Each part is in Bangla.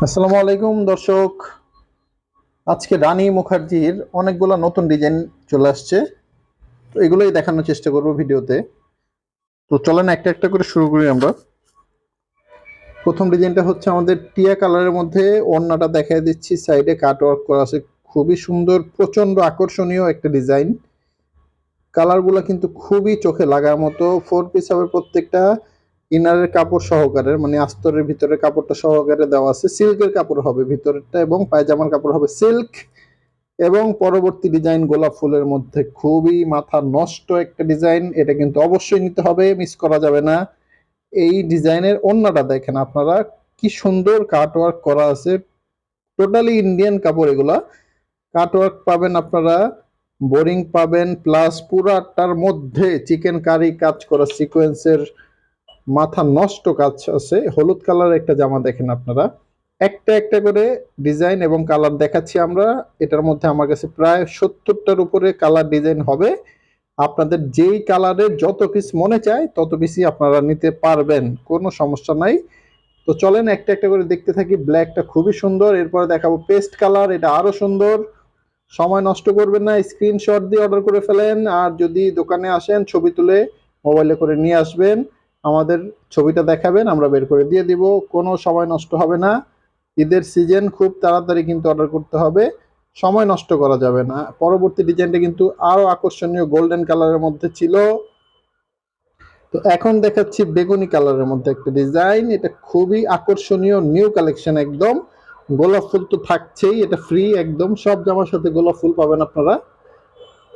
আসসালামু আলাইকুম দর্শক। আজকে রানী মুখার্জির অনেকগুলো নতুন ডিজাইন চলে আসছে। তো এগুলোই দেখানোর চেষ্টা করব ভিডিওতে। তো চলেন একটা একটা করে শুরু করি আমরা। প্রথম ডিজাইনটা হচ্ছে আমাদের টিয়া কালারের মধ্যে। ওড়নাটা দেখাই দিচ্ছি, সাইডে কাট ওয়ার্ক করা আছে, খুবই সুন্দর, প্রচন্ড আকর্ষণীয় একটা ডিজাইন। কালারগুলো কিন্তু খুবই চোখে লাগার মতো। ফোর পিস হবে প্রত্যেকটা, ইনারের কাপড় সহকারে, মানে আস্তরের ভিতরে কাপড়টা সহকারে দেওয়া আছে। সিল্কের কাপড় হবে ভিতরেরটা, এবং পায়জামার কাপড় হবে সিল্ক। এবং পরবর্তী ডিজাইন গোলাপ ফুলের মধ্যে খুবই মাথা নষ্ট একটা ডিজাইন, এটা কিন্তু অবশ্যই নিতে হবে, মিস করা যাবে না। এই ডিজাইনের ওড়নাটা দেখেন আপনারা, কি সুন্দর কাটওয়ার্ক করা আছে। টোটালি ইন্ডিয়ান কাপড় এগুলা। কাটওয়ার্ক পাবেন আপনারা, বোরিং পাবেন, প্লাস পুরাটার মধ্যে চিকেন কারি কাজ করা সিকোয়েন্সের মাথা নষ্ট কাজ আছে। হলুদ কালারের একটা জামা দেখেন আপনারা। একটা একটা করে ডিজাইন এবং কালার দেখাচ্ছি আমরা। এটার মধ্যে আমার কাছে প্রায় 70টার উপরে কালার ডিজাইন হবে। আপনাদের যেই কালারের যত পিস মনে চায় তত পিসই আপনারা নিতে পারবেন, কোনো সমস্যা নাই। তো চলেন একটা একটা করে দেখতে থাকি। ব্ল্যাকটা খুবই সুন্দর, এরপরে দেখাবো পেস্ট কালার, এটা আরো সুন্দর। সময় নষ্ট করবেন না, স্ক্রিনশট দিয়ে অর্ডার করে ফেলেন। আর যদি দোকানে আসেন ছবি তুলে মোবাইলে করে নিয়ে আসবেন, আমাদের ছবিটা দেখাবেন, আমরা বের করে দিয়ে দিব, কোনো সময় নষ্ট হবে না। ঈদের সিজন, খুব তাড়াতাড়ি কিন্তু অর্ডার করতে হবে, সময় নষ্ট করা যাবে না। পরবর্তী ডিজাইনটা কিন্তু আরো আকর্ষণীয়, গোল্ডেন কালারের মধ্যে ছিল। তো এখন দেখাচ্ছি বেগুনি কালারের মধ্যে একটা ডিজাইন, এটা খুবই আকর্ষণীয়, নিউ কালেকশন একদম। গোলাপ ফুল তো থাকছেই, এটা ফ্রি একদম, সব জামার সাথে গোলাপ ফুল পাবেন আপনারা।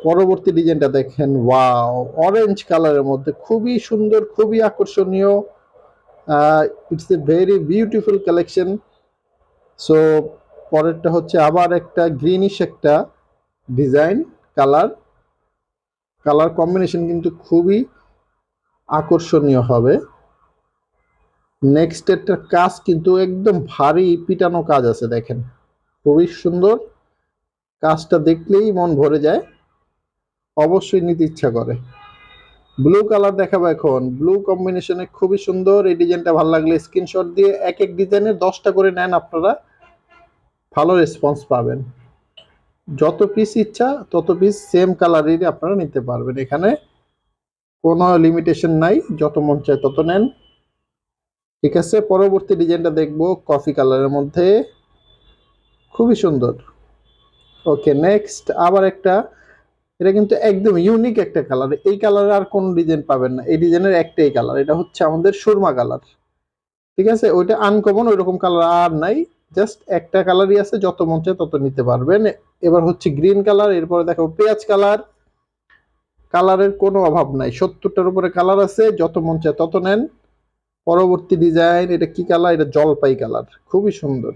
পরবর্তী ডিজাইনটা দেখেন, ওয়াও, অরেঞ্জ কালারের মধ্যে খুবই সুন্দর, খুবই আকর্ষণীয়। It's a very beautiful collection. So পরেরটা হচ্ছে আবার একটা গ্রিনিশ একটা ডিজাইন। কালার কালার কম্বিনেশন কিন্তু খুবই আকর্ষণীয় হবে। নেক্সট একটা কাজ কিন্তু একদম ভারী পিটানো কাজ আছে দেখেন, খুবই সুন্দর। কাজটা দেখলেই মন ভরে যায়, অবশ্যই নিতে ইচ্ছা করে। ব্লু কালার দেখাবো এখন। ব্লু কম্বিনেশনে খুবই সুন্দর। এই ডিজাইনটা ভালো লাগলে স্ক্রিনশট দিয়ে এক এক ডিজাইনের 10টা করে নেন, আপনারা ভালো রেসপন্স পাবেন। যত পিস ইচ্ছা তত পিস সেম কালারেরই আপনারা নিতে পারবেন, এখানে কোনো লিমিটেশন নাই, যত মন চায় তত নেন। ঠিক আছে, পরবর্তী ডিজাইনটা দেখবো কফি কালারের মধ্যে, খুবই সুন্দর। ওকে, নেক্সট আবার একটা, এটা কিন্তু একদম ইউনিক একটা কালার। এই কালারে আর কোনো ডিজাইন পাবেন না, এই ডিজাইনের একটাই কালার, এটা হচ্ছে আমাদের সুরমা কালার। ঠিক আছে, ওইটা আনকমন, ওইরকম কালার আর নাই, জাস্ট একটা কালারই আছে, যত মন চায় তত নিতে পারবেন। এবার হচ্ছে গ্রিন কালার, এরপরে দেখাবো পেঁয়াজ কালার। কালারের কোনো অভাব নাই, 70টার উপরে কালার আছে, যত মন চায় তত নেন। পরবর্তী ডিজাইন, এটা কি কালার? এটা জলপাই কালার, খুবই সুন্দর।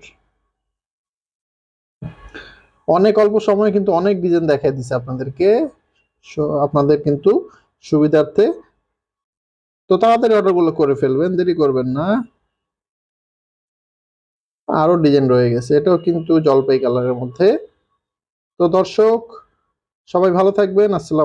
অনেক অল্প সময়ে কিন্তু অনেক ডিজাইন দেখাই দিছে আপনাদেরকে, আপনাদের কিন্তু সুবিধার্থে। তো তাড়াতাড়ি অর্ডার গুলো করে ফেলবেন, দেরি করবেন না। আরো ডিজাইন রয়ে গেছে, এটাও কিন্তু জলপাই কালারের মধ্যে। তো দর্শক, সবাই ভালো থাকবেন। আসসালাম।